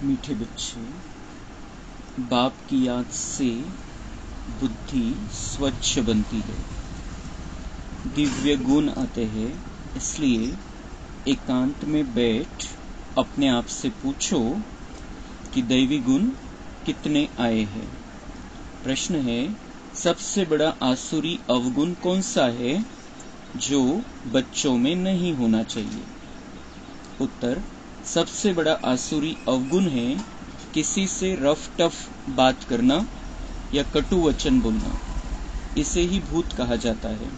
मीठे बच्चे, बाप की याद से बुद्धि स्वच्छ बनती है, दिव्य गुण आते हैं। इसलिए एकांत में बैठ अपने आप से पूछो कि दैवी गुण कितने आए हैं। प्रश्न है, सबसे बड़ा आसुरी अवगुण कौन सा है जो बच्चों में नहीं होना चाहिए? उत्तर, सबसे बड़ा आसुरी अवगुण है किसी से रफ टफ बात करना या कटु वचन बोलना। इसे ही भूत कहा जाता है।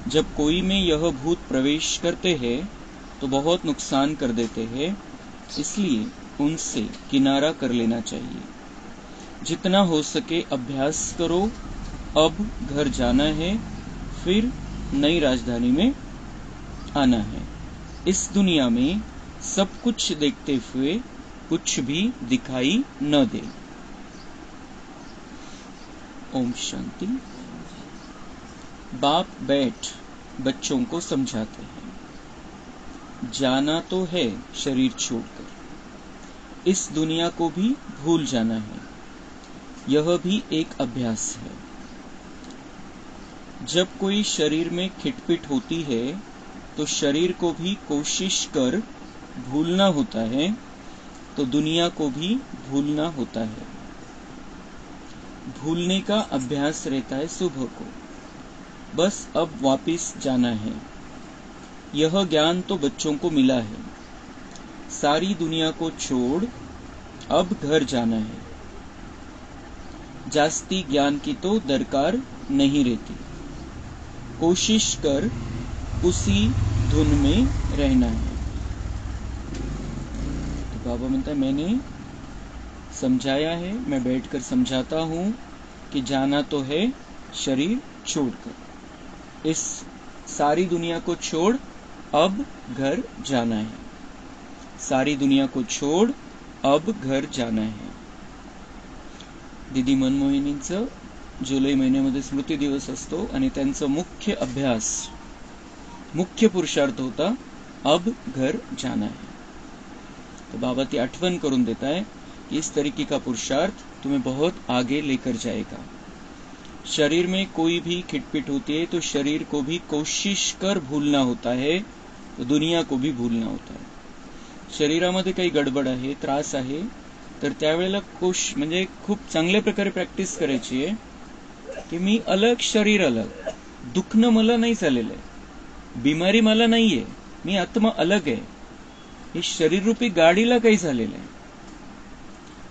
जब कोई में यह भूत प्रवेश करते हैं तो बहुत नुकसान कर देते हैं, इसलिए उनसे किनारा कर लेना चाहिए। जितना हो सके अभ्यास करो। अब घर जाना है, फिर नई राजधानी में आना है। इस दुनिया में सब कुछ देखते हुए कुछ भी दिखाई न दे। ओम शांति। बाप बैठ बच्चों को समझाते हैं, जाना तो है शरीर छोड़कर, इस दुनिया को भी भूल जाना है। यह भी एक अभ्यास है। जब कोई शरीर में खिटपिट होती है तो शरीर को भी कोशिश कर भूलना होता है, तो दुनिया को भी भूलना होता है। भूलने का अभ्यास रहता है सुबह को, बस अब वापिस जाना है। यह ज्ञान तो बच्चों को मिला है। सारी दुनिया को छोड़ अब घर जाना है। जास्ती ज्ञान की तो दरकार नहीं रहती। कोशिश कर उसी धुन में रहना है। तो बाबा म्हणता है, मैंने समझाया है, मैं बैठकर समझाता हूं कि जाना तो है शरीर छोड़कर, इस सारी दुनिया को छोड़ अब घर जाना है। सारी दुनिया को छोड़ अब घर जाना है। दीदी मनमोहिनींचं जुलै महिन्यामध्ये स्मृती दिवस असतो आणि त्यांचा मुख्य अभ्यास, मुख्य पुरुषार्थ होता अब घर जाना है। तो बाबा ती आठवण करून देता है कि इस तरीके का पुरुषार्थ तुम्हें बहुत आगे लेकर जाएगा। शरीर में कोई भी खिटपिट होती है तो शरीर को भी कोशिश कर भूलना होता है, तो दुनिया को भी भूलना होता है। शरीरामध्ये काही गडबड आहे, त्रास आहे, तर त्यावेळेला म्हणजे खूप चांगल्या प्रकारे प्रॅक्टिस करायची आहे की मी अलग शरीर अलग, दुखणं मला नाही झालेलं आहे, बिमारी मला नाहीये, मी आत्मा अलग आहे, हे शरीर रूपी गाडीला काही झालेलं आहे।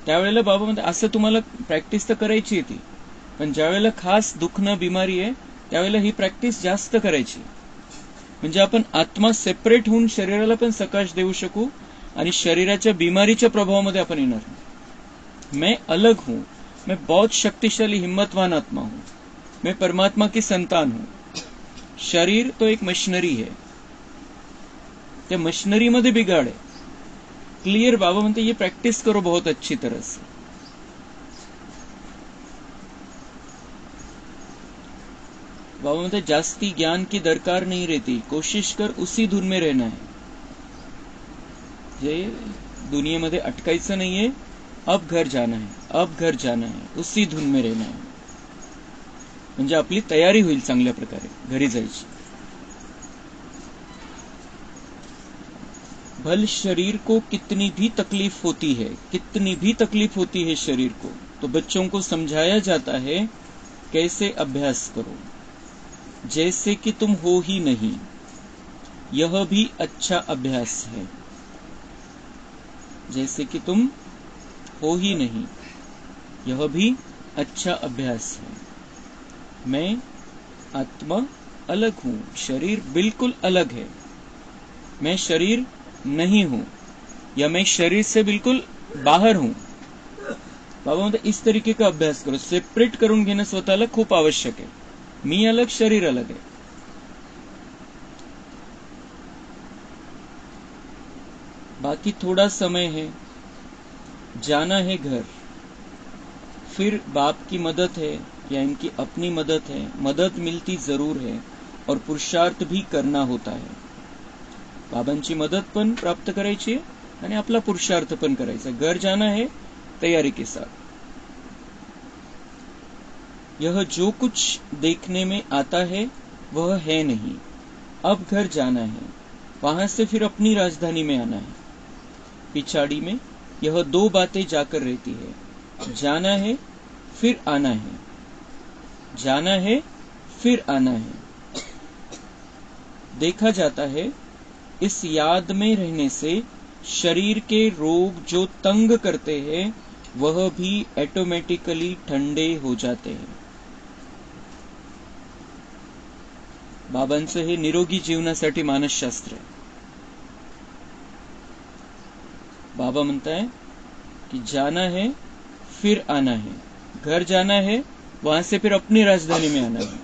त्यावेळेला बाबा म्हणतात असं तुम्हाला प्रॅक्टिस तर करायची आहे ती, पण ज्यावेळेला खास दुखणं बिमारी आहे त्यावेळेला ही प्रॅक्टिस जास्त करायची, म्हणजे आपण आत्मा सेपरेट होऊन शरीराला पण सकाश देऊ शकू आणि शरीराच्या बिमारीच्या प्रभावामध्ये आपण येणार। मैं अलग हूं, मैं बहुत शक्तिशाली हिम्मतवान आत्मा हूं, मैं परमात्मा की संतान हूं। शरीर तो एक मशीनरी है, त्या मशीनरी मध्ये बिगाड़ है। क्लियर बाबा म्हणते ये प्रैक्टिस करो बहुत अच्छी तरह से। बाबा म्हणते जास्ती ज्ञान की दरकार नहीं रहती, कोशिश कर उसी धुन में रहना है। ये दुनियामध्ये अटकायचं नाहीये, अब घर जाना है, अब घर जाना है, उसी धुन में रहना है। म्हणजे आपली तयारी होईल चांगल्या प्रकारे घरी जायची। भल शरीर को कितनी भी तकलीफ होती है, कितनी भी तकलीफ होती है शरीर को, तो बच्चों को समझाया जाता है कैसे अभ्यास करो, जैसे कि तुम हो ही नहीं। यह भी अच्छा अभ्यास है। जैसे कि तुम हो ही नहीं, यह भी अच्छा अभ्यास है। मैं आत्मा अलग हूं, शरीर बिल्कुल अलग है। मैं शरीर नहीं हूं, या मैं शरीर से बिल्कुल बाहर हूं। बाबा म्हणते इस तरीके का अभ्यास करो। सेपरेट करून घेणं स्वतःला खूप आवश्यक है। मी अलग, शरीर अलग है। बाकी थोड़ा समय है, जाना है घर, फिर बाप की मदद है या इनकी अपनी मदद है, मदद मिलती जरूर है और पुरुषार्थ भी करना होता है। बाबांची मदत पण प्राप्त करायची आणि आपला पुरुषार्थ पण करायचा. घर जाना है तैयारी के साथ. यह जो कुछ देखने में आता है वह है नहीं. अब घर जाना है, वहां से फिर अपनी राजधानी में आना है. पिछाड़ी में यह दो बातें जाकर रहती है. जाना है फिर आना है. जाना है फिर आना है. देखा जाता है इस याद में रहने से शरीर के रोग जो तंग करते हैं वह भी ऑटोमेटिकली ठंडे हो जाते हैं. बाबांचं हे निरोगी जीवनासाठी मानसशास्त्र आहे. बाबा म्हणताय कि जाना है फिर आना है. घर जाना है, वहां से फिर अपनी राजधानी में आना है.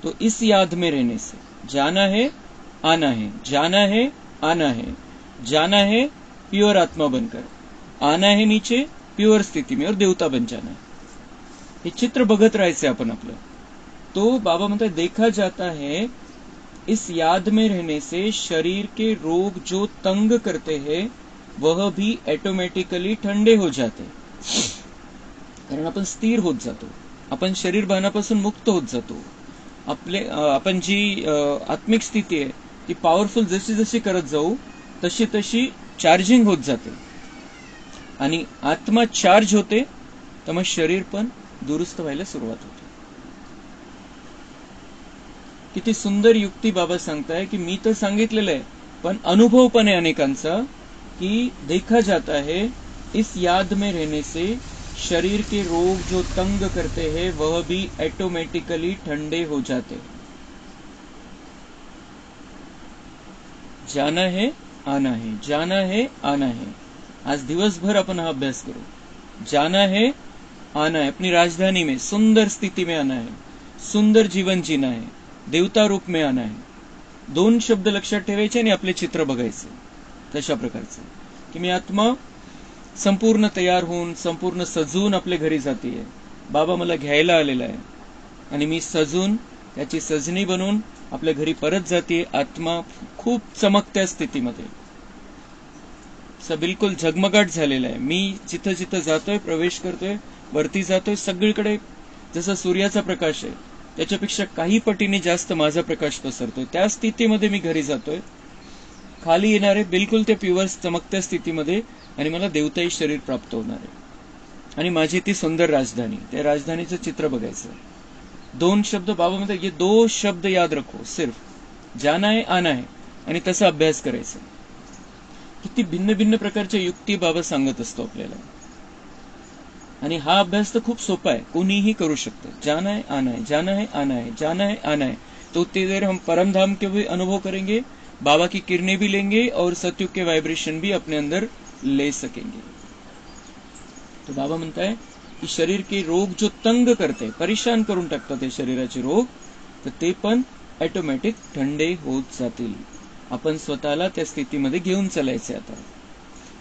तो इस याद में रहने से जाना है आना है, जाना है आना है, जाना है प्योर आत्मा बनकर, आना है नीचे प्योर स्थिति में और देवता बन जाना है. हे चित्र बघत राहायचे आपण आपलं. तो बाबा म्हणतात देखा जाता है इस याद में रहने से शरीर के रोग जो तंग करते हैं वह भी ऑटोमॅटिकली ठंडे हो जाते. कारण आपण स्थिर होत जातो, आपण शरीर भानापासून मुक्त होत जातो. आपण जी आत्मिक स्थिती आहे ती पॉवरफुल जशी जशी करत जाऊ तशी तशी चार्जिंग होत जाते. आणि आत्मा चार्ज होते तर मग शरीर पण दुरुस्त व्हायला सुरुवात होते. किती सुंदर युक्ती बाबा सांगताय की मी तर सांगितलेलं आहे, पण अनुभव पण आहे अनेकांचा कि देखा जाता है इस याद में रहने से शरीर के रोग जो तंग करते हैं वह भी ऑटोमेटिकली ठंडे हो जाते. जाना है आना है, जाना है आना है. आज दिवसभर अपन हा अभ्यास करू. जाना है आना है, अपनी राजधानी में सुंदर स्थिति में आना है, सुंदर जीवन जीना है, देवता रूप में आना है. दोन शब्द लक्षात ठेवायचे आणि आपले चित्र बघायचे तशा प्रकारचं की मी आत्मा संपूर्ण तयार होऊन संपूर्ण सजून आपल्या घरी जातीये. बाबा मला घ्यायला आलेला आहे आणि मी सजून त्याची सजनी बनून आपल्या घरी परत जातीये. आत्मा खूप चमकत्या स्थितीमध्ये, बिलकुल झगमगाट झालेला आहे. मी जिथं जिथं जातोय, प्रवेश करतोय, वरती जातोय, सगळीकडे जसा सूर्याचा प्रकाश आहे त्याच्यापेक्षा काही पटीने जास्त माझा प्रकाश पसरतोय. त्या स्थितीमध्ये मी घरी जातोय. खाली येणारे बिलकुल ते प्युअर चमकत्या स्थितीमध्ये आणि मला देवताई शरीर प्राप्त होणार आहे. आणि माझी ती सुंदर राजधानी, त्या राजधानीचं चित्र बघायचं. दोन शब्द बाबा म्हणतात, ये दो शब्द याद रखो, सिर्फ जाना है आना है. आणि तसा अभ्यास करायचा. किती भिन्न भिन्न प्रकारच्या युक्ती बाबा सांगत असतो आपल्याला. आणि हा अभ्यास तर खूप सोपा आहे, कोणीही करू शकतं. जाना है आना है, जाना है आना है, जाना है आना है. तो उतनी देर हम परम धाम के भी अनुभव करेंगे, बाबा की किरणें भी लेंगे और सतयुग के वाइब्रेशन भी अपने अंदर ले सकेंगे. तो बाबा म्हणता है की शरीर के रोग जो तंग करते, परेशान करून टाकतात ते शरीराचे रोग, तर ते पण ऑटोमॅटिक थंडे होत जातील. आपण स्वतःला त्या स्थितीमध्ये घेऊन चालायचे. आता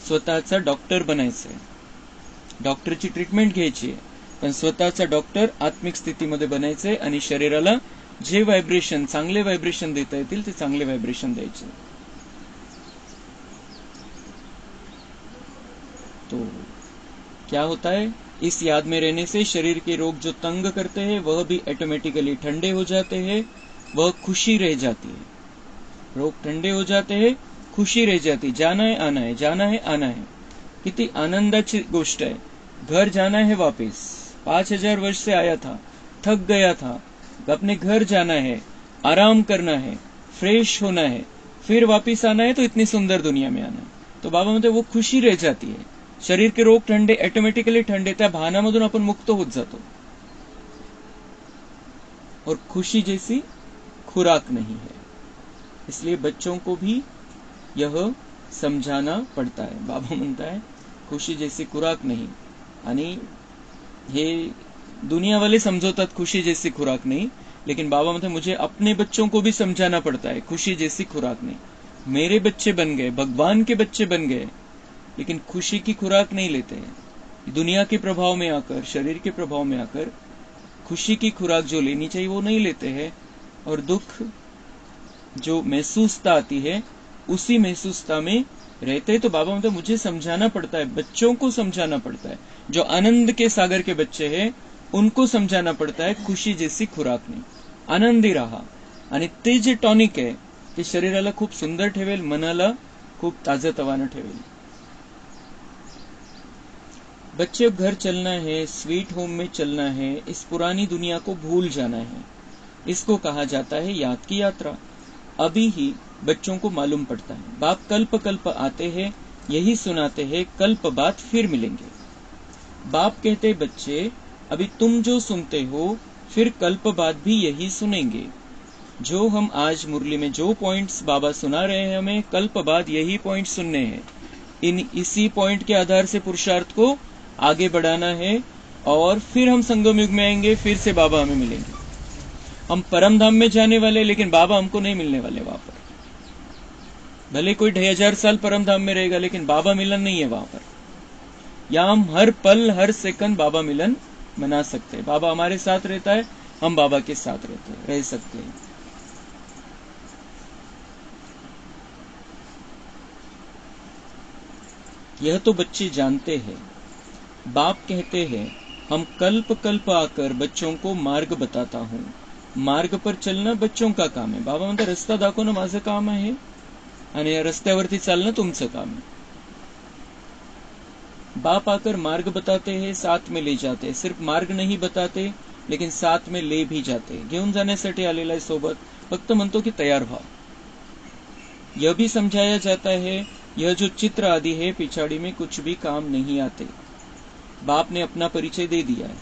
स्वतःचा डॉक्टर बनायचंय, डॉक्टरची ट्रीटमेंट घ्यायची आहे, पण स्वतःचा डॉक्टर आत्मिक स्थितीमध्ये बनायचंय आणि शरीराला जे वाइब्रेशन, चांगले वाइब्रेशन देता येतील ते चांगले वाइब्रेशन द्यायचे. तो क्या होता है, इस याद में रहने से शरीर के रोग जो तंग करते हैं वह भी ऑटोमेटिकली ठंडे हो जाते हैं, वह खुशी रह जाती है. रोग ठंडे हो जाते हैं, खुशी रह जाती. जाना है आना है, जाना है आना है. किती आनंदाची गोष्ट है. घर जाना है वापस. 5000 वर्ष से आया था, थक गया था, अपने घर जाना है, आराम करना है, फ्रेश होना है, फिर वापस आना है, तो इतनी सुंदर दुनिया में आना है. तो बाबा म्हणते वो खुशी रह जाती है. शरीर के रोग ठंडे, ऑटोमेटिकली ठंडे, त्या भानामधून आपण मुक्त होत जातो. और खुशी जैसी खुराक नहीं है. इसलिए बच्चों को भी यह समझाना पड़ता है. बाबा म्हणता है खुशी जैसी खुराक नहीं. आणि हे दुनिया वाले समझौतात खुशी जैसी खुराक नहीं, लेकिन बाबा म्हणते मुझे अपने बच्चों को भी समझाना पड़ता है खुशी जैसी खुराक नहीं. मेरे बच्चे बन गए, भगवान के बच्चे बन गए, लेकिन खुशी की खुराक नहीं लेते हैं. दुनिया के प्रभाव में आकर, शरीर के प्रभाव में आकर खुशी की खुराक जो लेनी चाहिए वो नहीं लेते हैं. और दुख जो महसूसता आती है, उसी महसूसता में रहते हैं तो बाबा मतलब मुझे समझाना पड़ता है, बच्चों को समझाना पड़ता है, जो आनंद के सागर के बच्चे हैं उनको समझाना पड़ता है खुशी जैसी खुराक नाही, आनंदी राहा. आणि ते जे टॉनिक आहे ते शरीराला खूप सुंदर ठेवेल, मनाला खूप ताजतवानं ठेवेल. बच्चे घर चलना है, स्वीट होम में चलना है, इस पुरानी दुनिया को भूल जाना है. इसको कहा जाता है याद की यात्रा. अभी ही बच्चों को मालूम पड़ता है. बाप कल्प कल्प आते हैं, यही सुनाते हैं, कल्प बाद फिर मिलेंगे. बाप कहते बच्चे अभी तुम जो सुनते हो फिर कल्प बाद भी यही सुनेंगे. जो हम आज मुरली में जो पॉइंट्स बाबा सुना रहे हैं, हमें कल्प बाद यही पॉइंट सुनने हैं. इसी पॉइंट के आधार से पुरुषार्थ को आगे बढ़ाना है और फिर हम संगम युग में आएंगे, फिर से बाबा हमें मिलेंगे. हम परम धाम में जाने वाले, लेकिन बाबा हमको नहीं मिलने वाले वहां पर. भले कोई 2500 साल परम धाम में रहेगा, लेकिन बाबा मिलन नहीं है वहां पर. यहाँ हम हर पल हर सेकंड बाबा मिलन मना सकते हैं. बाबा हमारे साथ रहता है, हम बाबा के साथ रह सकते हैं. यह तो बच्चे जानते हैं. बाप कहते हैं हम कल्प कल्प आकर बच्चों को मार्ग बताता हूं. मार्ग पर चलणं बच्चों का काम आहे. बाबा म्हणतात रस्ता दाखवणं माझं काम आहे आणि या रस्त्यावरती चालणं तुमचं काम आहे. बाप आकर मार्ग बताते हैं, साथ में ले जाते हैं. सिर्फ मार्ग नहीं बताते, लेकिन साथ में ले भी जाते. घेऊन जाण्यासाठी आलेला आहे सोबत, फक्त म्हणतो की तयार व्हा. यह भी समझाया जाता है यह जो चित्र आदि है पिछाड़ी में कुछ भी काम नहीं आते. बाप ने अपना परिचय दे दिया है.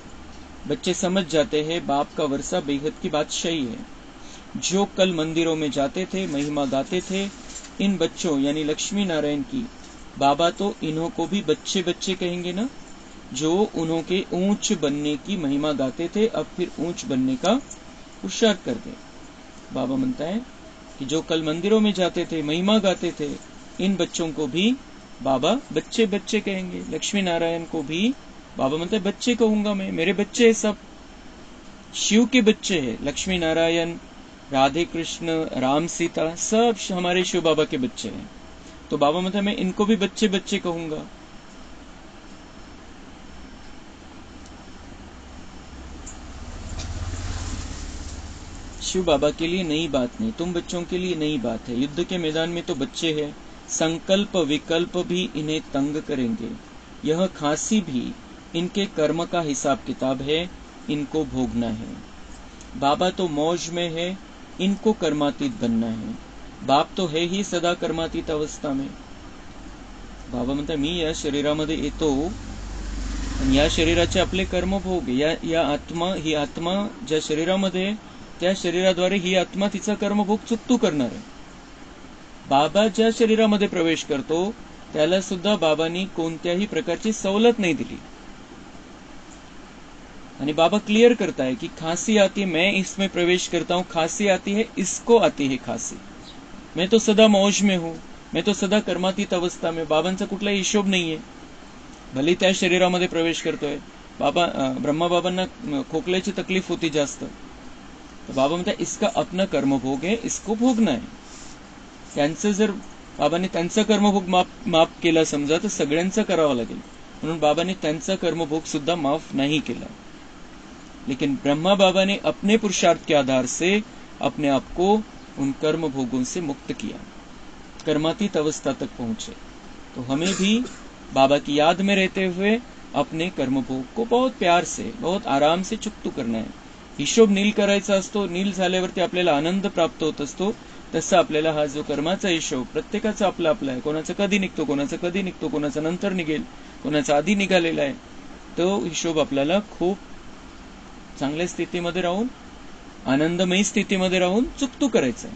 बच्चे समझ जाते हैं बाप का वर्षा बेहद की बादशाही है. जो कल मंदिरों में जाते थे, महिमा गाते थे, इन बच्चों यानी लक्ष्मी नारायण की, बाबा तो इन्हों को भी बच्चे बच्चे कहेंगे ना, जो उन्हों के ऊंच बनने की महिमा गाते थे, अब फिर ऊंच बनने का पुरुषार्थ कर दे. बाबा म्हणता है कि जो कल मंदिरों में जाते थे, महिमा गाते थे, इन बच्चों को भी बाबा बच्चे बच्चे कहेंगे. लक्ष्मी नारायण को भी बाबा म्हणते बच्चे कहूंगा मैं, मेरे बच्चे सब शिव के बच्चे हैं. लक्ष्मी नारायण, राधे कृष्ण, राम सीता सब हमारे शिव बाबा के बच्चे हैं. तो बाबा म्हणते मैं इनको भी बच्चे बच्चे कहूंगा. शिव बाबा के लिए नई बात नहीं, तुम बच्चों के लिए नई बात है. युद्ध के मैदान में तो बच्चे हैं, संकल्प विकल्प भी इन्हें तंग करेंगे. यह खांसी भी इनके कर्म का हिसाब किताब है, इनको भोगना है. बाबा तो मौज में है, इनको कर्मातीत बनना है. बाप तो है ही सदा कर्मातीत अवस्था में. बाबा म्हणतात मी या शरीरामध्ये येतो आणि या शरीराचे आपले कर्म भोग. या आत्मा, ही आत्मा ज्या शरीरामध्ये, त्या शरीराद्वारे ही आत्मा तिचा कर्मभोग चुकतू करणार आहे. बाबा ज्या शरीरामध्ये प्रवेश करतो त्याला सुद्धा बाबांनी कोणत्याही प्रकारची सवलत नहीं दिली. आणि बाबा क्लियर करता है कि खांसी आती है, मैं इसमें प्रवेश करता हूं, खांसी आती है, इसको आती है खांसी. मैं तो सदा मौज में हूं, मैं तो सदा कर्मातीत अवस्था में. बाबांचा कुठलाही हिशोब नाहीये. भले त्या शरीरामध्ये प्रवेश करतोय. बाबा ब्रह्मा बाबांना खोकल्याची तकलीफ होती जास्त, तो बाबा म्हणतात इसका अपना कर्मभोग है, इसको भोगना है. त्यांचं जर बाबांनी त्यांचा कर्मभोग माफ केला समजा, तर सगळ्यांचा करावा लागेल. म्हणून बाबांनी त्यांचा कर्मभोग सुद्धा माफ नहीं केला. लेकिन ब्रह्मा बाबा ने अपने पुरुषार्थ के आधार से अपने आप को उन कर्म भोगों से मुक्त किया, कर्मातीत अवस्था तक पहुंचे. तो हमें भी बाबा की याद में रहते हुए अपने कर्मभोग को बहुत प्यार से, बहुत आराम से चुकतू करना है. हिशोब नील करायचा असतो, नील झाल्यावरती आपल्याला आनंद प्राप्त होत असतो. तसं आपल्याला हा जो कर्माचा हिशोब प्रत्येकाचा आपला आपला आहे. कोणाचा कधी निघतो, कोणाचा कधी निघतो, कोणाचा नंतर निघेल, कोणाचा आधी निघालेला आहे. तो हिशोब आपल्याला खूप चांगल्या स्थितीमध्ये राहून, आनंदमयी स्थितीमध्ये राहून चुकतू करायचा है.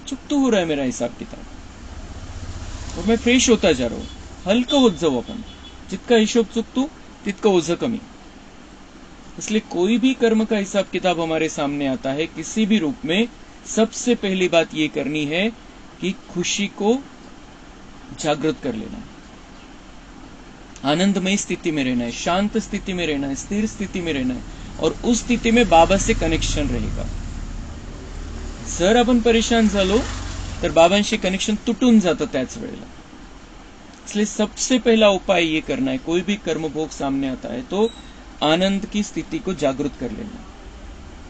चुकतू हो रहा है मेरा हिसाब किताब और मैं फ्रेश होता जा रहा हूं. हलकं होत जाऊ आपण. जितका हिशोब चुकतू तितकं ओझं कमी. इसलिए कोई भी कर्म का हिसाब किताब हमारे सामने आता है किसी भी रूप में, सबसे पहली बात ये करनी है कि खुशी को जागृत कर लेना है, आनंदमयी स्थिति में रहना है, शांत स्थिति में रहना है, स्थिर स्थिति में रहना है. और उस स्थिति में बाबा से कनेक्शन रहेगा. जर आपण परेशान झालो तर बाबांशी कनेक्शन तुटून जातं त्याच वेळेला. इसलिए सबसे पहला उपाय ये करना है, कोई भी कर्म भोग सामने आता है तो आनंद की स्थिति को जागृत कर लेना।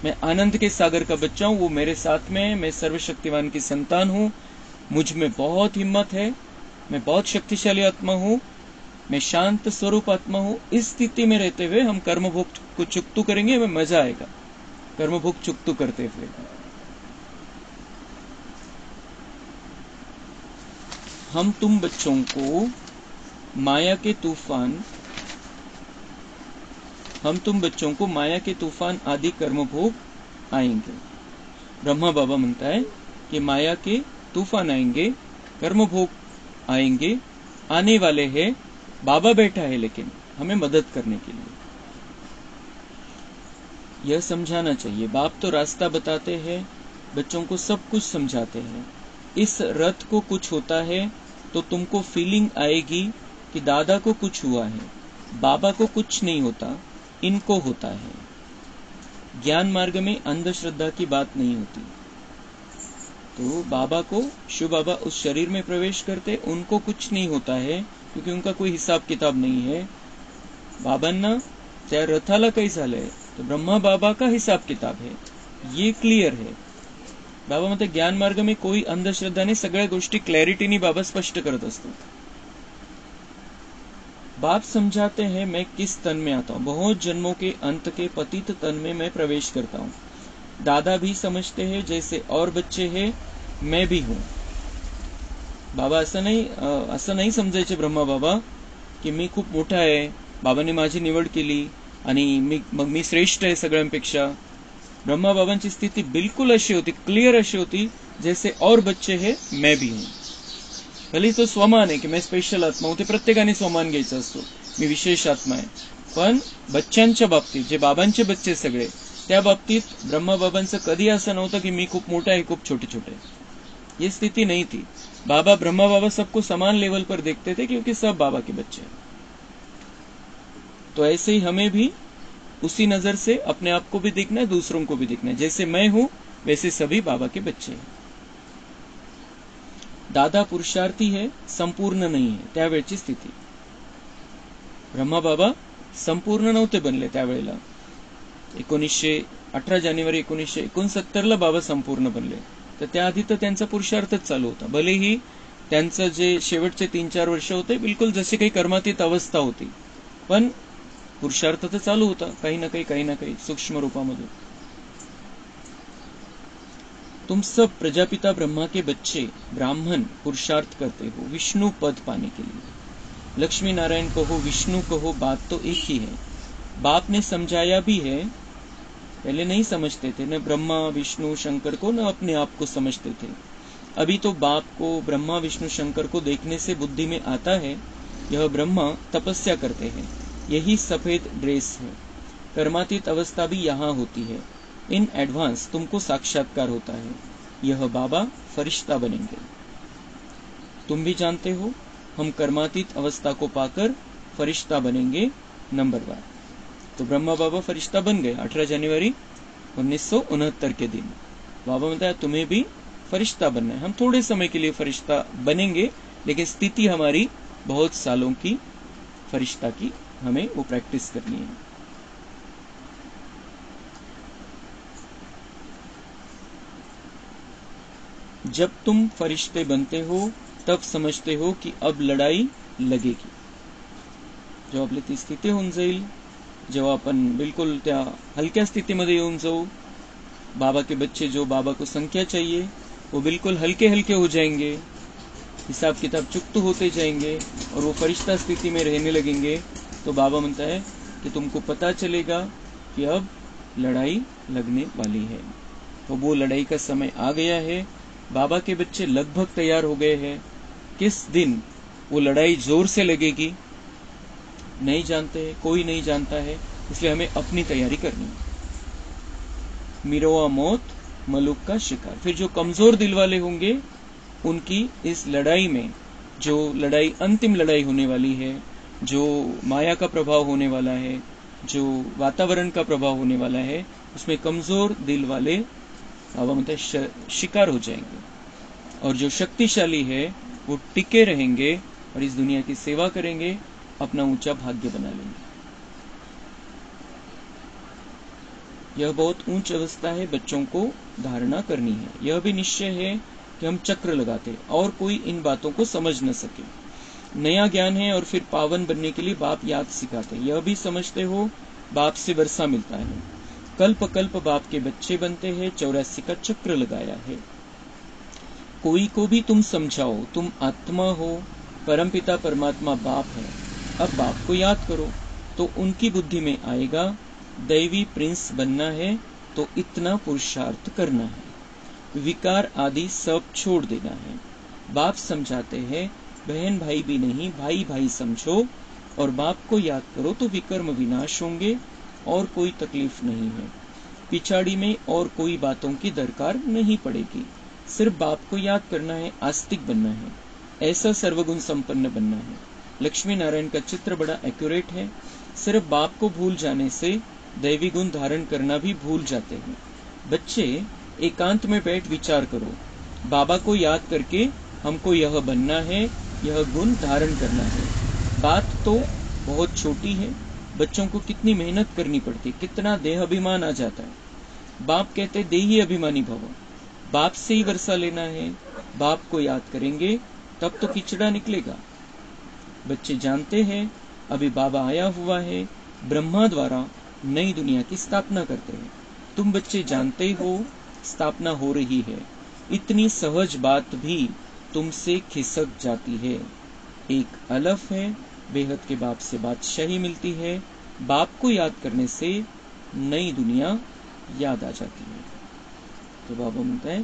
मैं आनंद के सागर का बच्चा हूं, वो मेरे साथ में है, मैं सर्वशक्तिवान की संतान हूं, मुझ में बहुत हिम्मत है, मैं बहुत शक्तिशाली आत्मा हूं, मैं शांत स्वरूप आत्मा हूं। इस स्थिति में रहते हुए हम कर्म भोग को चुकतू करेंगे, हमें मजा आएगा कर्म भोग चुकतू करते हुए। हम तुम बच्चों को माया के तूफान आदि कर्म भोग आएंगे। ब्रह्मा बाबा म्हणता है कि माया के तूफान आएंगे, कर्म भोग आएंगे, आने वाले हैं। बाबा बैठा है लेकिन हमें मदद करने के लिए। यह समझाना चाहिए, बाप तो रास्ता बताते हैं, बच्चों को सब कुछ समझाते हैं। इस रथ को कुछ होता है तो तुमको फीलिंग आएगी कि दादा को कुछ हुआ है, बाबा को कुछ नहीं होता, इनको होता है। ज्ञान मार्ग में अंधश्रद्धा की बात नहीं होती। तो बाबा को, शिव बाबा उस शरीर में प्रवेश करते, उनको कुछ नहीं होता है क्योंकि उनका कोई हिसाब किताब नहीं है। बाबांना त्या रथाला काही झालंय तो ब्रह्मा बाबा का हिसाब किताब है, ये क्लियर है। बाबा म्हणते ज्ञान मार्ग में कोई अंधश्रद्धा नहीं, सगळ्या गोष्टी क्लॅरिटीनी बाबा स्पष्ट करत असतो। बाप समझाते हैं मैं किस तन में आता हूं, बहुत जन्मों के अंत के पतित तन में मैं प्रवेश करता हूं। दादा भी समझते हैं जैसे और बच्चे हैं, मैं भी हूं। बाबा असं नाही समजायचे ब्रह्मा बाबा की मी खूप मोठा आहे, बाबांनी माझी निवड केली आणि मग मी श्रेष्ठ आहे सगळ्यांपेक्षा। ब्रह्मा बाबांची स्थिती बिल्कुल अशी होती, क्लियर अशी होती, जैसे और बच्चे हैं मैं भी हूं। भले तो स्वमान आहे की मैं स्पेशल आत्मा हूं, ते प्रत्येकाने स्वमान घ्यायचा असतो, मी विशेष आत्मा आहे। पण बच्चांच्या बाबतीत, जे बाबांचे बच्चे सगळे, त्या बाबतीत ब्रह्मा बाबांचं कधी असं नव्हतं की मी खूप मोठा आहे, खूप छोटे छोटे, ये स्थिति नहीं थी। बाबा, ब्रह्मा बाबा सबको समान लेवल पर देखते थे क्योंकि सब बाबा के बच्चे हैं। तो ऐसे ही हमें भी उसी नजर से अपने आप को भी देखना है, दूसरों को भी देखना है। जैसे मैं हूं वैसे सभी बाबा के बच्चे हैं। दादा पुरुषार्थी है, संपूर्ण नहीं है त्यावेळची स्थिती। ब्रह्मा बाबा संपूर्ण नव्हते बनले त्यावेळेला। 18 जानेवारी 1969 बाबा संपूर्ण बनले, तर त्याआधी तर त्यांचा पुरुषार्थच चालू होता। भलेही त्यांचं जे शेवटचे 3-4 वर्ष होते बिलकुल जसे काही कर्मातीत अवस्था होती, पण पुरुषार्थ तर चालू होता काही ना काही सूक्ष्म रूपामध्ये। तुम सब प्रजापिता ब्रह्मा के बच्चे ब्राह्मण पुरुषार्थ करते हो विष्णु पद पाने के लिए। लक्ष्मी नारायण कहो, विष्णु कहो, बात तो एक ही है। बाप ने समझाया भी है, पहले नहीं समझते थे, न ब्रह्मा विष्णु शंकर को, न अपने आप को समझते थे। अभी तो बाप को ब्रह्मा विष्णु शंकर को देखने से बुद्धि में आता है, यह ब्रह्मा तपस्या करते हैं, यही सफेद ड्रेस है। कर्मातीत अवस्था भी यहाँ होती है। इन एडवांस तुमको साक्षात्कार होता है, यह बाबा फरिश्ता बनेंगे। तुम भी जानते हो हम कर्मातीत अवस्था को पाकर फरिश्ता बनेंगे नंबर 1। तो ब्रह्मा बाबा फरिश्ता बन गए 18 जनवरी 1969 के दिन। बाबा बताया तुम्हें भी फरिश्ता बनना है। हम थोड़े समय के लिए फरिश्ता बनेंगे, लेकिन स्थिति हमारी बहुत सालों की फरिश्ता की, हमें वो प्रैक्टिस करनी है। जब तुम फरिश्ते बनते हो तब समझते हो कि अब लढाई लगेगी। जेव्हा आपली ती स्थिती होऊन जाईल, जेव्हा आपण बिल्कुल त्या हलक्या स्थितीमध्ये येऊन जाऊ, बाबा के बच्चे जो बाबा को संख्या चाहिए वो बिल्कुल हल्के हल्के हो जाएंगे, हिसाब किताब चुकते होते जाएंगे और वो फरिश्ता स्थिति में रहने लगेंगे। तो बाबा म्हणता है कि तुमको पता चलेगा कि अब लड़ाई लगने वाली है। तो वो लड़ाई का समय आ गया है। बाबा के बच्चे लगभग तैयार हो गए हैं। किस दिन वो लड़ाई जोर से लगेगी नहीं जानते हैं, कोई नहीं जानता है, इसलिए हमें अपनी तैयारी करनी है। मिरोआ मौत, मलुक का शिकार। फिर जो कमजोर दिल वाले होंगे उनकी इस लड़ाई में, जो लड़ाई अंतिम लड़ाई होने वाली है, जो माया का प्रभाव होने वाला है, जो वातावरण का प्रभाव होने वाला है, उसमें कमजोर दिल वाले बाबा मतलब शिकार हो जाएंगे। और जो शक्तिशाली है वो टिके रहेंगे और इस दुनिया की सेवा करेंगे, अपना ऊंचा भाग्य बना लेंगे। यह बहुत ऊंच अवस्था है, बच्चों को धारणा करनी है। यह भी निश्चय है कि हम चक्र लगाते और कोई इन बातों को समझ न सके। नया ज्ञान है और फिर पावन बनने के लिए बाप याद सिखाते। यह भी समझते हो बाप से वर्षा मिलता है, कल्प कल्प बाप के बच्चे बनते हैं, 84 का चक्र लगाया है। कोई को भी तुम समझाओ तुम आत्मा हो, परमपिता परमात्मा बाप है, अब बाप को याद करो, तो उनकी बुद्धि में आएगा दैवी प्रिंस बनना है, तो इतना पुरुषार्थ करना है, विकार आदि सब छोड़ देना है। बाप समझाते हैं बहन भाई भी नहीं, भाई भाई समझो और बाप को याद करो तो विकर्म विनाश होंगे और कोई तकलीफ नहीं है। पिछाड़ी में और कोई बातों की दरकार नहीं पड़ेगी, सिर्फ बाप को याद करना है, आस्तिक बनना है, ऐसा सर्वगुण संपन्न बनना है। लक्ष्मी नारायण का चित्र बड़ा एक्यूरेट है। सिर्फ बाप को भूल जाने से दैवी गुण धारण करना भी भूल जाते हैं। बच्चे एकांत में बैठ विचार करो, बाबा को याद करके हमको यह बनना है, यह गुण धारण करना है। बात तो बहुत छोटी है, बच्चों को कितनी मेहनत करनी पड़ती, कितना देह अभिमान आ जाता है। बाप कहते देही अभिमानी भव, बाप से ही वर्षा लेना है, बाप को याद करेंगे तब तो किचड़ा निकलेगा। बच्चे जानते हैं अभी बाबा आया हुआ है, ब्रह्मा द्वारा नई दुनिया की स्थापना करते हैं। तुम बच्चे जानते हो स्थापना हो रही है, इतनी सहज बात भी तुमसे खिसक जाती है। एक अलफ है, बेहद के बाप से बादशाही मिलती है, बाप को याद करने से नई दुनिया याद आ जाती है। तो बाबा बोलता है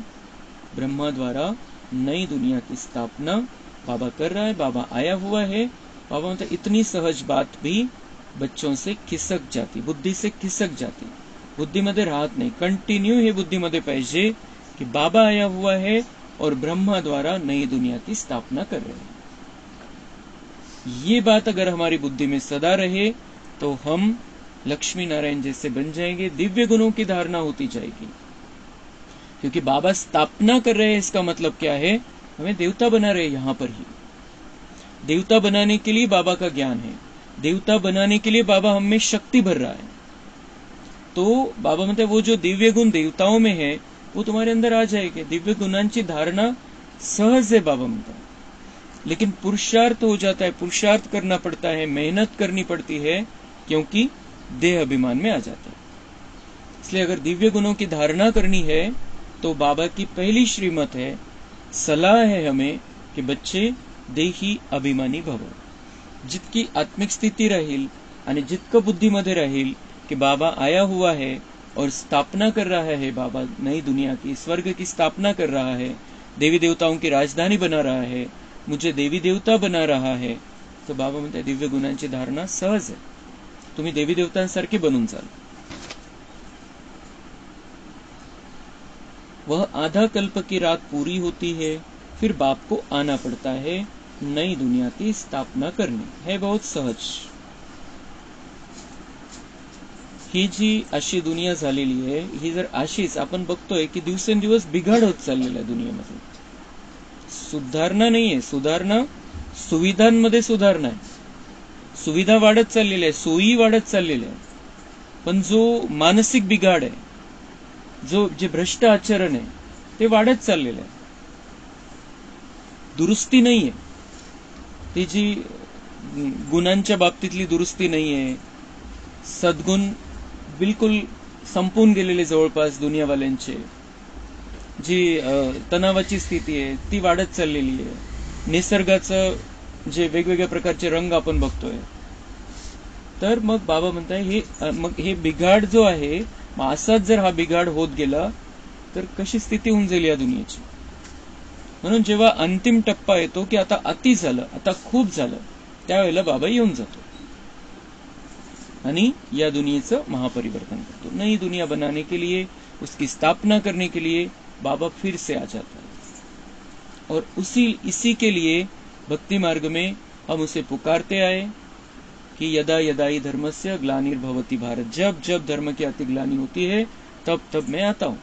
ब्रह्मा द्वारा नई दुनिया की स्थापना बाबा कर रहा है, बाबा आया हुआ है। बाबा बोलता है इतनी सहज बात भी बच्चों से खिसक जाती, बुद्धी से खिसक जाती। बुद्धीमध्ये राहत नाही, कंटिन्यू हे बुद्धीमध्ये पाहिजे कि बाबा आया हुआ है और ब्रह्मा द्वारा नई दुनिया की स्थापना कर रहे हैं। ये बात अगर हमारी बुद्धि में सदा रहे तो हम लक्ष्मी नारायण जैसे बन जाएंगे, दिव्य गुणों की धारणा होती जाएगी। क्योंकि बाबा स्थापना कर रहे हैं, इसका मतलब क्या है, हमें देवता बना रहे हैं। यहां पर ही देवता बनाने के लिए बाबा का ज्ञान है, देवता बनाने के लिए बाबा हमें शक्ति भर रहा है। तो बाबा म्हणते वो जो दिव्य गुण देवताओं में है वो तुम्हारे अंदर आ जाएंगे। दिव्य गुणांची धारणा सहज है बाबा म्हणता, लेकिन पुरुषार्थ हो जाता है, पुरुषार्थ करना पड़ता है, मेहनत करनी पड़ती है, क्योंकि देह अभिमान में आ जाता है। इसलिए अगर दिव्य गुणों की धारणा करनी है तो बाबा की पहली श्रीमत है, सलाह है हमें कि बच्चे देही अभिमानी भव। जितकी आत्मिक स्थिती राहील आणि जितकं बुद्धीमध्ये राहील कि बाबा आया हुआ है और स्थापना कर रहा है, बाबा नई दुनिया की स्वर्ग की स्थापना कर रहा है, देवी देवताओं की राजधानी बना रहा है, मुझे देवी देवता बना रहा है, तो बाबा म्हणते दिव्य गुणांची धारणा सहज है, तुम्ही देवी देवतांसारखे बनून जाल। वह आधा कल्प की रात पूरी होती है, फिर बाप को आना पड़ता है नई दुनिया की स्थापना करने, है बहुत सहज। ही जी अशी दुनिया झालेली आहे, ही जर अशीच आपण बघतोय की दिवसेंदिवस बिघाड होत चाललेला आहे दुनियेमध्ये, सुधारणा नाहीये, सुधारणा सुविधांमध्ये सुधारणा आहे, सुविधा वाढत चाललेल्या आहे, सोयी वाढत चाललेल्या आहे, पण जो मानसिक बिघाड आहे, जे भ्रष्ट आचरण आहे ते वाढत चाललेलं आहे, दुरुस्ती नाहीये, ती जी गुणांच्या बाबतीतली दुरुस्ती नाहीये, सद्गुण बिलकुल संपून गेलेले जवळपास दुनियावाल्यांचे, जी तणावाची स्थिती आहे ती वाढत चाललेली आहे, निसर्गाचं जे वेगवेगळ्या प्रकारचे रंग आपण बघतोय, तर मग बाबा म्हणताय हे बिघाड जो आहे, असाच जर हा बिघाड होत गेला तर कशी स्थिती होऊन जाईल या दुनियेची। म्हणून जेव्हा अंतिम टप्पा येतो की आता अति झालं, आता खूप झालं, त्यावेळेला बाबा येऊन जातो आणि या दुनियेचं महापरिवर्तन करतो। नई दुनिया बनाने के लिए, उसकी स्थापना करने के लिए बाबा फिर से आ जाता है। और इसी के लिए भक्ति मार्ग में हम उसे पुकारते आए कि यदा यदा ही धर्मस्य ग्लानिर्भवति भारत, जब जब धर्म की अतिग्लानी होती है तब तब मैं आता हूं।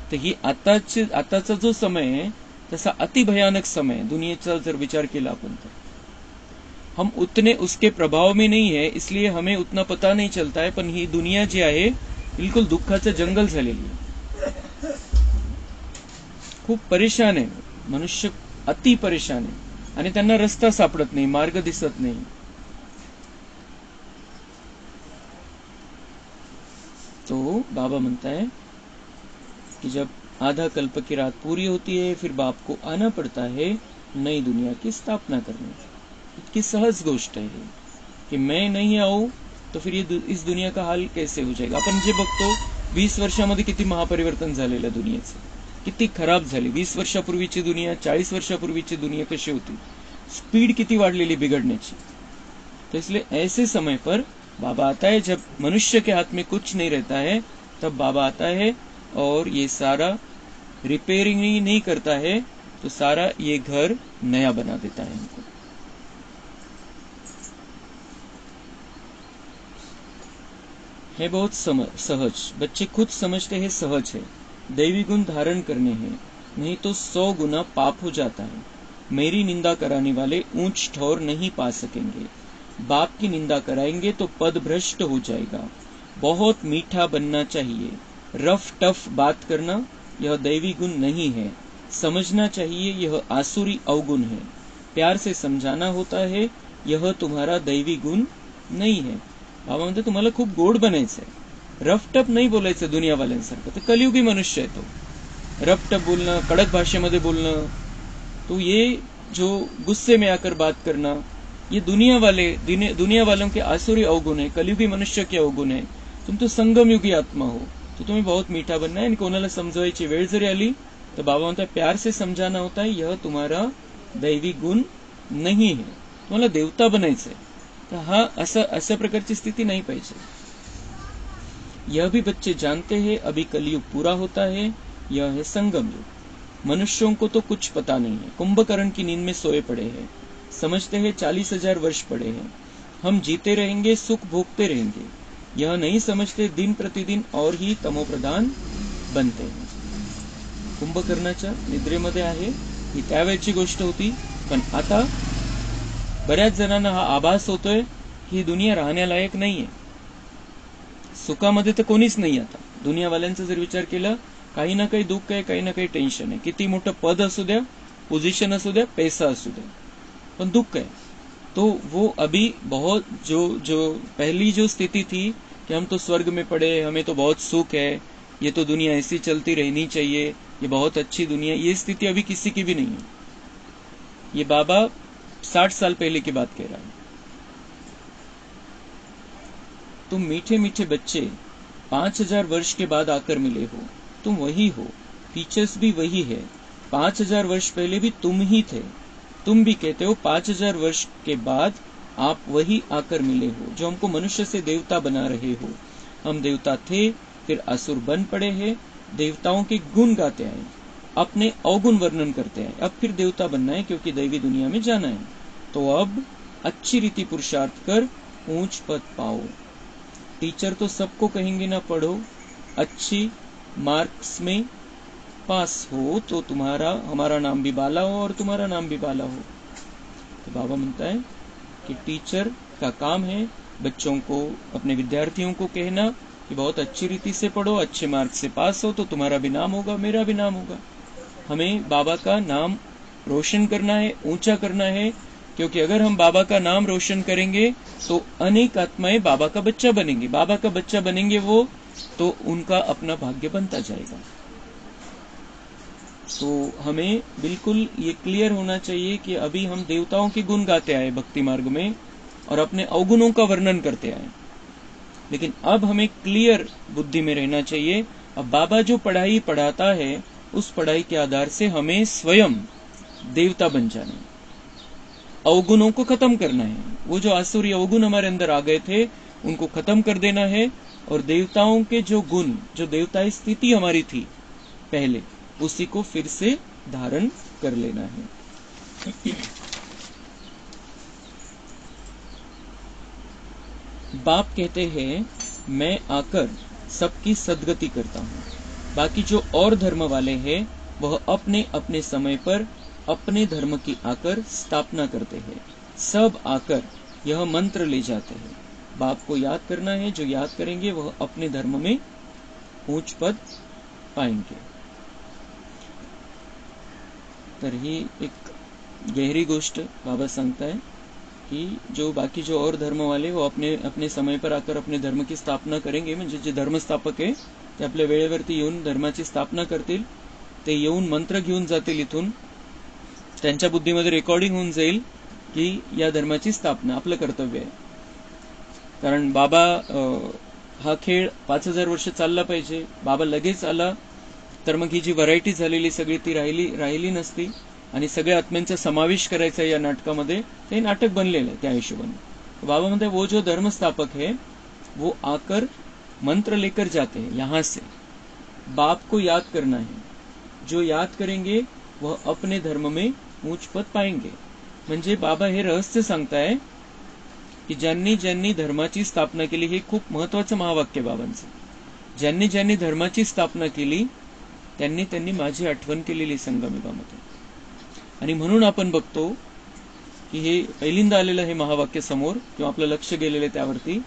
तो ही आताचा जो समय है तसा अति भयानक समय दुनियेचा जर विचार केला आपण तर हम उतने उसके प्रभाव में नहीं है, इसलिए हमें उतना पता नहीं चलता है. पण ही दुनिया जी आहे बिलकुल दुःखाचं जंगल झालेली आहे. खूप परेशान आहे मनुष्य, अति परेशान आहे आणि त्यांना रस्ता सापडत नाही, मार्ग दिसत नाही. तो बाबा म्हणता है कि जब आधा कल्प की रात पूरी होती है फिर बाप को आना पड़ता है नई दुनिया की स्थापना करने. इतकी सहज गोष्ट है कि मैं नहीं आऊं तो फिर ये इस दुनिया का हाल कैसे हो जाएगा. आपण जे बघतो 20 वर्षामध्ये किती महापरिवर्तन झालेलं दुनियेचं, किती खराब झाली. 20 वर्षापूर्वीची दुनिया, 40 वर्षापूर्वीची दुनिया कशी होती, स्पीड किती वाढलेली बिगड़ण्याची. तो इसलिए ऐसे समय पर बाबा आता है, जब मनुष्य के हाथ में कुछ नहीं रहता है तब बाबा आता है और ये सारा रिपेयरिंग ही नहीं करता है, तो सारा ये घर नया बना देता है हमको. है बहुत सहज. बच्चे खुद समझते हैं सहज है, दैवी गुण धारण करने हैं, नहीं तो 100 गुना पाप हो जाता है. मेरी निंदा कराने वाले ऊंच ठौर नहीं पा सकेंगे. बाप की निंदा कराएंगे तो पद भ्रष्ट हो जाएगा. बहुत मीठा बनना चाहिए. रफ टफ बात करना यह दैवी गुण नहीं है. समझना चाहिए यह आसुरी अवगुण है. प्यार से समझाना होता है यह तुम्हारा दैवी गुण नहीं है. बाबा म्हणते तुम्हाला खूप गोड बनायचंय, रफ टफ नाही बोलायचं दुनियावाल्यांसारखं. तर कलियुगी मनुष्य आहे तो. रफ टफ बोलणं, कडक भाषेमध्ये बोलणं, तो ये जो गुस्से में आकर बात करना, ये दुनिया वालों के आसुरी अवगुण है, कलियुगी मनुष्य के अवगुण है. तुम तो संगमयुगी आत्मा हो, तो तुम्हें बहुत मीठा बनना है. आणि कोणाला समजवायची वेळ जरी आली तर बाबा म्हणतात प्यार से समझाना होता है, यह तुम्हारा दैवी गुण नहीं है. तुम्हाला देवता बनायचंय. तर हा अशा प्रकारची स्थिती नहीं पाहिजे. यह भी बच्चे जानते हैं अभी कलयुग पूरा होता है, यह है संगम युग. मनुष्यों को तो कुछ पता नहीं है, कुंभकर्ण की नींद में सोए पड़े हैं. समझते हैं 40,000 वर्ष पड़े हैं, हम जीते रहेंगे, सुख भोगते रहेंगे. यह नहीं समझते दिन प्रतिदिन और ही तमोप्रधान बनते हैं. कुंभकर्णाच्या निद्रेमध्ये आहे, ही त्यावेळची गोष्ट होती. पण आता बऱ्याच जणांना हा आभास होतोय की ही दुनिया राहण्यालायक नाहीये. सुखामध्ये तर कोणीच नाही. आता दुनियावाल्यांचा जर विचार केला, काही ना काही दुःख आहे, काही ना काही टेन्शन आहे. किती मोठं पद असू द्या, पोझिशन असू द्या, पैसा असू द्या, पण दुःख है. तो वो अभी बहुत जो पहली जो स्थिति थी कि हम तो स्वर्ग में पड़े, हमें तो बहुत सुख है, ये तो दुनिया ऐसी चलती रहनी चाहिए, ये बहुत अच्छी दुनिया, ये स्थिति अभी किसी की भी नहीं है. ये बाबा 60 साल पहले की बात कह रहा है. तुम मीठे मीठे बच्चे 5000 वर्ष के बाद आकर मिले हो. तुम वही हो, फीचर्स भी वही है. 5000 वर्ष पहले भी तुम ही थे. तुम भी कहते हो 5000 वर्ष के बाद आप वही आकर मिले हो जो हमको मनुष्य से देवता बना रहे हो. हम देवता थे, फिर असुर बन पड़े हैं. देवताओं के गुण गाते आए, अपने अवगुण वर्णन करते हैं. अब फिर देवता बनना है क्योंकि दैवी दुनिया में जाना है. तो अब अच्छी रीति पुरुषार्थ कर ऊंच पद पाओ. टीचर तो सबको कहेंगे ना पढ़ो, अच्छी मार्क्स में पास हो तो तुम्हारा हमारा नाम भी बाला हो और तुम्हारा नाम भी बाला हो. तो बाबा म्हणता है कि टीचर का काम है बच्चों को, अपने विद्यार्थियों को कहना कि बहुत अच्छी रीति से पढ़ो, अच्छे मार्क्स से पास हो तो तुम्हारा भी नाम होगा, मेरा भी नाम होगा. हमें बाबा का नाम रोशन करना है, ऊंचा करना है. क्योंकि अगर हम बाबा का नाम रोशन करेंगे तो अनेक आत्माएं बाबा का बच्चा बनेंगे. बाबा का बच्चा बनेंगे वो, तो उनका अपना भाग्य बनता जाएगा. तो हमें बिल्कुल ये क्लियर होना चाहिए कि अभी हम देवताओं के गुण गाते आए भक्ति मार्ग में और अपने अवगुणों का वर्णन करते आए. लेकिन अब हमें क्लियर बुद्धि में रहना चाहिए. अब बाबा जो पढ़ाई पढ़ाता है उस पढ़ाई के आधार से हमें स्वयं देवता बन जाना है, अवगुणों को खत्म करना है. वो जो आसुरी अवगुण हमारे अंदर आ गए थे उनको खत्म कर देना है और देवताओं के जो गुण, जो देवताई स्थिति हमारी थी पहले, उसी को फिर से धारण कर लेना है. बाप कहते हैं मैं आकर सबकी सदगति करता हूँ. बाकी जो और धर्म वाले हैं वह अपने अपने समय पर अपने धर्म की आकर स्थापना करते हैं। सब आकर यह मंत्र ले जाते हैं। बाप को याद करना है, जो याद करेंगे वह अपने धर्म में ऊंच पद पाएंगे। तर ही एक गहरी गोष्ट बाबा सांगताय की जो बाकी जो और धर्म वाले वो अपने अपने समय पर आकर अपने धर्म की स्थापना करेंगे, म्हणजे जे धर्मस्थापक आहे ते आपल्या वेळेवरती येऊन धर्माची स्थापना करतील, ते येऊन मंत्र घेऊन जातील इथून, त्यांच्या बुद्धीमध्ये रेकॉर्डिंग होऊन जाईल की या धर्माची स्थापना आपलं कर्तव्य आहे. कारण बाबा हा खेळ 5000 वर्ष चालला पाहिजे. बाबा लगेच आला तर मग ही जी व्हरायटी झालेली सगळी ती राहिली नसती आणि सगळ्या आत्म्यांचा समावेश करायचा या नाटकामध्ये, ते नाटक बनलेलं आहे त्या हिशोबाने. बाबा म्हणते वो जो धर्मस्थापक है वो आकर मंत्र लेकर जाते हैं यहां से. बाप को याद करना है, जो याद करेंगे वह अपने धर्म में ऊंच पद पाएंगे. म्हणजे बाबा हे रहस्य सांगताय की ज्यांनी ज्यांनी धर्माची स्थापना केली, हे खूप महत्वाचं महावाक्य बाबांचं, ज्यांनी ज्यांनी धर्माची स्थापना केली त्यांनी त्यांनी माझी आठवण केलेली संगमयुगामध्ये. आणि म्हणून आपण बघतो की हे पहिल्यांदा आलेलं हे महावाक्य समोर किंवा आपलं लक्ष गेलेलं त्यावरती,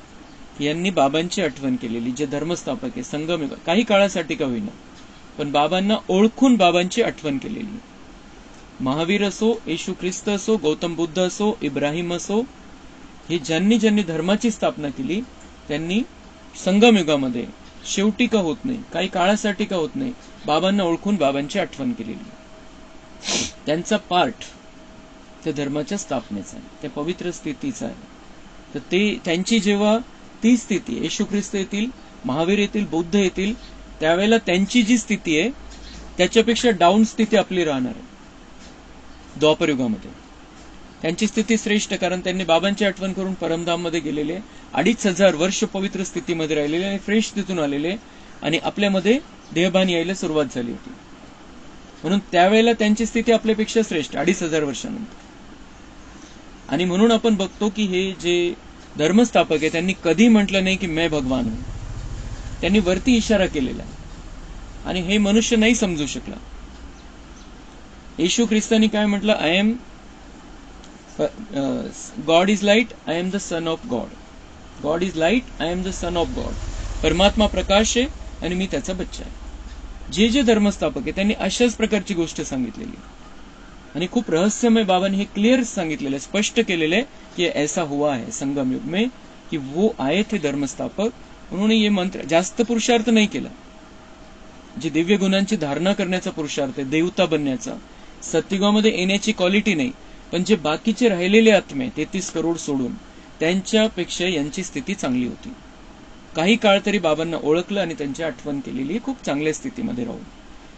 यांनी बाबांची आठवण केलेली, जे धर्मस्थापक आहे संगमयुग, काही काळासाठी का होईना पण बाबांना ओळखून बाबांची आठवण केलेली. महावीर असो, येशू ख्रिस्त असो, गौतम बुद्ध असो, इब्राहिम असो, हे ज्यांनी ज्यांनी धर्माची स्थापना केली त्यांनी संगमयुगामध्ये शेवटी का होत नाही, काही काळासाठी का होत नाही, बाबांना ओळखून बाबांची आठवण केलेली. त्यांचा पार्ट त्या धर्माच्या स्थापनेचा आहे, त्या पवित्र स्थितीचा आहे. तर ते त्यांची जेव्हा ती स्थिती, येशू ख्रिस्त येतील, महावीर येतील, बुद्ध येतील, त्यावेळेला त्यांची जी स्थिती आहे त्याच्यापेक्षा डाऊन स्थिती आपली राहणार आहे द्वापर युगामध्ये. त्यांची स्थिती श्रेष्ठ, कारण त्यांनी बाबांची आठवण करून परमधाममध्ये गेलेले, 2500 वर्ष पवित्र स्थितीमध्ये राहिलेले आणि फ्रेश तिथून आलेले, आणि आपल्यामध्ये देहभान यायला सुरुवात झाली होती. म्हणून त्यावेळेला त्यांची स्थिती आपल्यापेक्षा श्रेष्ठ 2500 वर्षानंतर. आणि म्हणून आपण बघतो की हे जे धर्मस्थापक आहे त्यांनी कधी म्हटलं नाही की मैं भगवान हूं. त्यांनी वरती इशारा केलेला आणि हे मनुष्य नाही समजू शकला. येशू ख्रिस्तानी काय म्हटलं, I am God is light, I am the son of God. God is light, I am the son of God. परमात्मा प्रकाश आहे आणि मी त्याचा बच्चा आहे. जे जे धर्मस्थापक आहे त्यांनी अशाच प्रकारची गोष्ट सांगितलेली आणि खूप रहस्यमय बाबांनी हे क्लियर सांगितलेलं, स्पष्ट केलेलं आहे की ऐसा हुआ है संगम युग में कि वो आए थे धर्मस्थापक. उन्होंने ये मंत्र, जास्त पुरुषार्थ नाही केला, जे दिव्य गुणांची धारणा करण्याचा पुरुषार्थ आहे, देवता बनण्याचा, सत्ययुगामध्ये येण्याची क्वालिटी नाही, पण जे बाकीचे राहिलेले आत्मे 33 करोड सोडून त्यांच्यापेक्षा यांची स्थिती चांगली होती. काही काळ तरी बाबांना ओळखलं आणि त्यांची आठवण केलेली खूप चांगल्या स्थितीमध्ये राहून,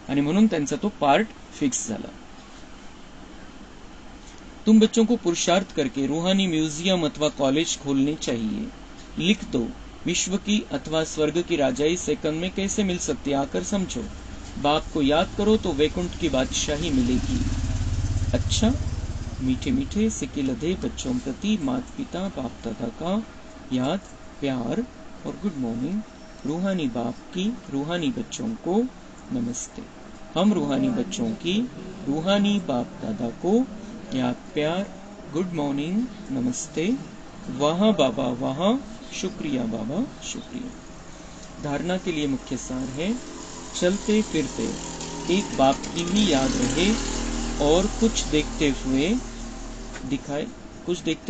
आणि म्हणून त्यांचा तो पार्ट फिक्स झाला. तुम बच्चों को पुरुषार्थ करके रूहानी म्यूजियम अथवा कॉलेज खोलने चाहिए. लिख दो, विश्व की अथवा स्वर्ग की राजाई सेकंड में कैसे मिल सकती है, आकर समझो. बाप को याद करो तो वैकुंठ की बादशाही मिलेगी. अच्छा, मीठे मीठे सिक्के लदे बच्चों प्रति माता पिता बाप दादा का याद, प्यार और गुड मॉर्निंग. रूहानी बाप की रूहानी बच्चों को नमस्ते. हम रूहानी बच्चों की रूहानी बाप दादा को याद, प्यार, गुड मॉर्निंग, नमस्ते. वहाँ बाबा वहाँ, शुक्रिया बाबा शुक्रिया. धारणा के लिए मुख्य सार है, चलते फिरते एक बाप की ही याद रहे और कुछ देखते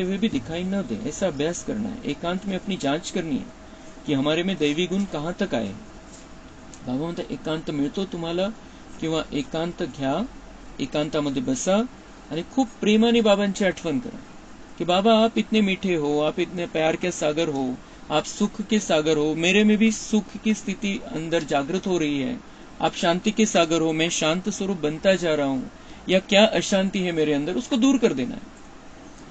हुए भी दिखाई न दे. ऐसा अभ्यास करना है. एकांत में अपनी जांच करनी है की हमारे में दैवी गुण कहाँ तक आए. बाबा म्हणतात एकांत मिळतो तुम्हाला किंवा एकांत घ्या, एकांतामध्ये बसा आणि खूप प्रेमाने बाबांची आठवण करा कि बाबा आप इतने मीठे हो, आप इतने प्यार के सागर हो, आप सुख के सागर हो, मेरे में भी सुख की स्थिति अंदर जागृत हो रही है. आप शांति के सागर हो, मैं शांत स्वरूप बनता जा रहा हूँ, या क्या अशांति है मेरे अंदर उसको दूर कर देना है.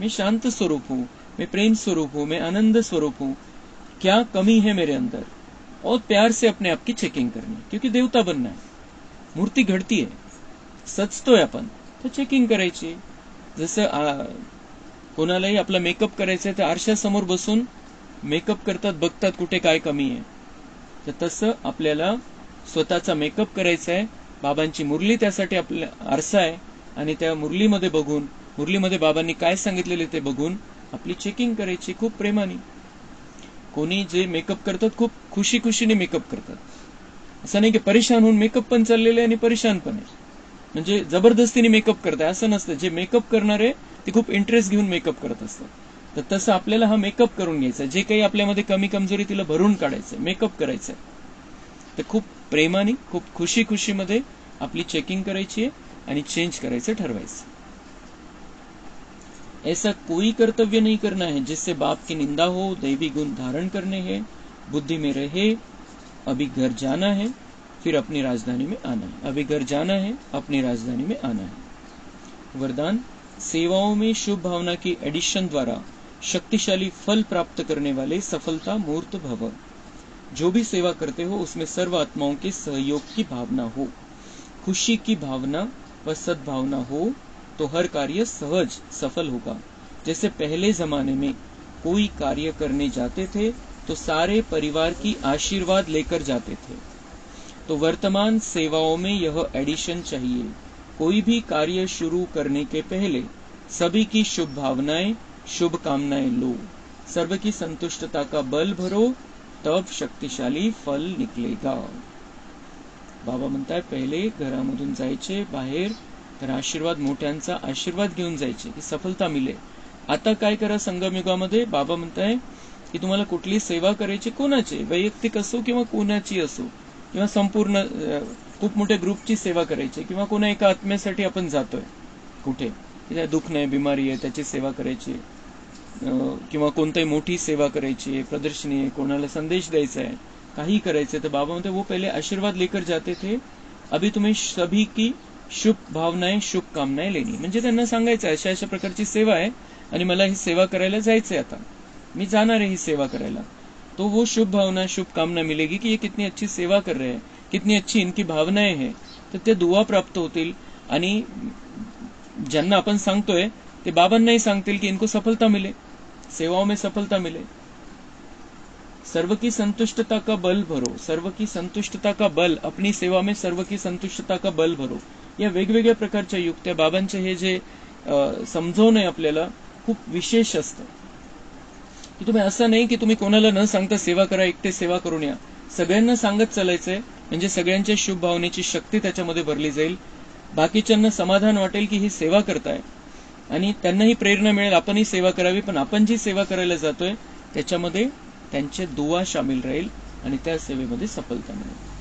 मैं शांत स्वरूप हूँ, मैं प्रेम स्वरूप हूँ, मैं आनंद स्वरूप हूँ, क्या कमी है मेरे अंदर, और प्यार से अपने आप की चेकिंग करनी, क्योंकि देवता बनना है. मूर्ती घडती आहे, सजतोय आपण, तर चेकिंग करायची. जसं कोणालाही आपला मेकअप करायचा आहे तर आरशासमोर बसून मेकअप करतात, बघतात कुठे काय कमी आहे. तर तसं आपल्याला स्वतःचा मेकअप करायचा आहे, बाबांची मुरली त्यासाठी आपल्या आरसा आहे, आणि त्या मुरलीमध्ये बघून, मुरलीमध्ये बाबांनी काय सांगितलेले ते बघून आपली चेकिंग करायची खूप प्रेमाने. कोणी जे मेकअप करतात खूप खुशी खुशीने मेकअप करतात, असं नाही की परेशान होऊन मेकअप पण चाललेले आणि परेशान पण आहे, म्हणजे जबरदस्तीने मेकअप करताय असं नसतं. जे मेकअप करणारे ते खूप इंटरेस्ट घेऊन मेकअप करत असतात. तर तसं आपल्याला हा मेकअप करून घ्यायचा, जे काही आपल्यामध्ये कमी कमजोरी तिला भरून काढायचंय, मेकअप करायचंय. तर खूप प्रेमाने, खूप खुशी खुशीमध्ये आपली चेकिंग करायची आहे आणि चेंज करायचं ठरवायचं. ऐसा कोई कर्तव्य नहीं करना है जिससे बाप की निंदा हो, दैवी गुण धारण करने हैं, बुद्धि में रहे, अभी घर जाना है, फिर अपनी राजधानी में आना है. अभी घर जाना है, अपनी राजधानी में आना है. वरदान, सेवाओं में शुभ भावना की एडिशन द्वारा शक्तिशाली फल प्राप्त करने वाले सफलता मूर्त भव. जो भी सेवा करते हो उसमें सर्व आत्माओं के सहयोग की भावना हो, खुशी की भावना व सद्भावना हो, तो हर कार्य सहज सफल होगा. जैसे पहले जमाने में कोई कार्य करने जाते थे तो सारे परिवार की आशीर्वाद लेकर जाते थे, तो वर्तमान सेवाओं में यह एडिशन चाहिए. कोई भी कार्य शुरू करने के पहले सभी की शुभ भावनाएं, शुभ कामनाएं लो, सर्व की संतुष्टता का बल भरो, तब शक्तिशाली फल निकलेगा. बाबा म्हणताय पहिले घरामधून जायचे बाहेर, तर आशीर्वाद, मोठ्यांचा आशीर्वाद घेऊन जायचे की सफलता मिळेल. आता काय करा संगमयुगामध्ये, बाबा म्हणताय की तुम्हाला कुठली सेवा करायची, कोणाची, वैयक्तिक असो किंवा कोणाची असो, किंवा संपूर्ण खूप मोठ्या ग्रुपची सेवा करायची, किंवा कोणा एका आत्म्यासाठी आपण जातोय कुठे, दुःख नाही, बिमारी आहे, त्याची सेवा करायची, किंवा कोणतीही मोठी सेवा करायची, प्रदर्शनी आहे, कोणाला संदेश द्यायचा आहे, काही करायचं. तर बाबा म्हणते वो पहले आशीर्वाद लेकर जाते थे, अभी तुम्हें सभी की शुभ भावनाएं, शुभ कामनाएं लेनी. म्हणजे त्यांना सांगायचं अशा अशा प्रकारची सेवा आहे आणि मला ही सेवा करायला जायचंय, आता मी जाणार आहे ही सेवा करायला. तो वो शुभ भावना, शुभ कामना मिलेगी कि ये कितनी अच्छी सेवा कर रहे हैं, कितनी अच्छी इनकी भावनाएं हैं. तर ते दुआ प्राप्त होतील आणि ज्यांना आपण सांगतोय ते बाबांनाही सांगतील की इनको सफलता मिले, सेवाओं में सफलता मिले. सर्व की संतुष्टता का बल भरो, सर्व की संतुष्टता का बल, अपनी सेवा में सर्व की संतुष्टता का बल भरो. या वेगवेगळ्या प्रकारच्या युक्त्या बाबांचे हे जे समजवणं आहे आपल्याला खूप विशेष असतं, की तुम्ही असं नाही की तुम्ही कोणाला न सांगता सेवा करा, एकटे सेवा करून या. सगळ्यांना सांगत चालायचंय, म्हणजे सगळ्यांच्या शुभ भावनेची शक्ती त्याच्यामध्ये भरली जाईल. बाकीच्यांना समाधान वाटेल की ही सेवा करताय आणि त्यांनाही प्रेरणा मिळेल आपणही सेवा करावी. पण आपण जी सेवा करायला जातोय त्याच्यामध्ये त्यांचे दुआ शामिल राहील आणि त्या सेवेमध्ये सफलता मिळेल.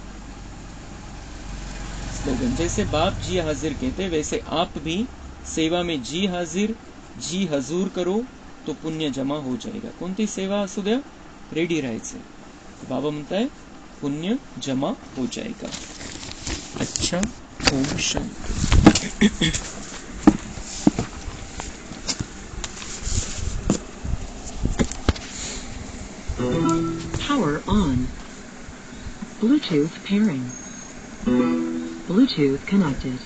स्लोगन, जैसे बाप जी हाजिर कहते वैसे आप भी सेवा में जी हाजिर, जी हजूर करो तो पुण्य जमा हो जाएगा. कोणती सेवा असू द्या, रेडी राहायचं. बाबा म्हणताय पुण्य जमा हो जाएगा. अच्छा, Om Shanti. Power on. Bluetooth pairing. Bluetooth connected.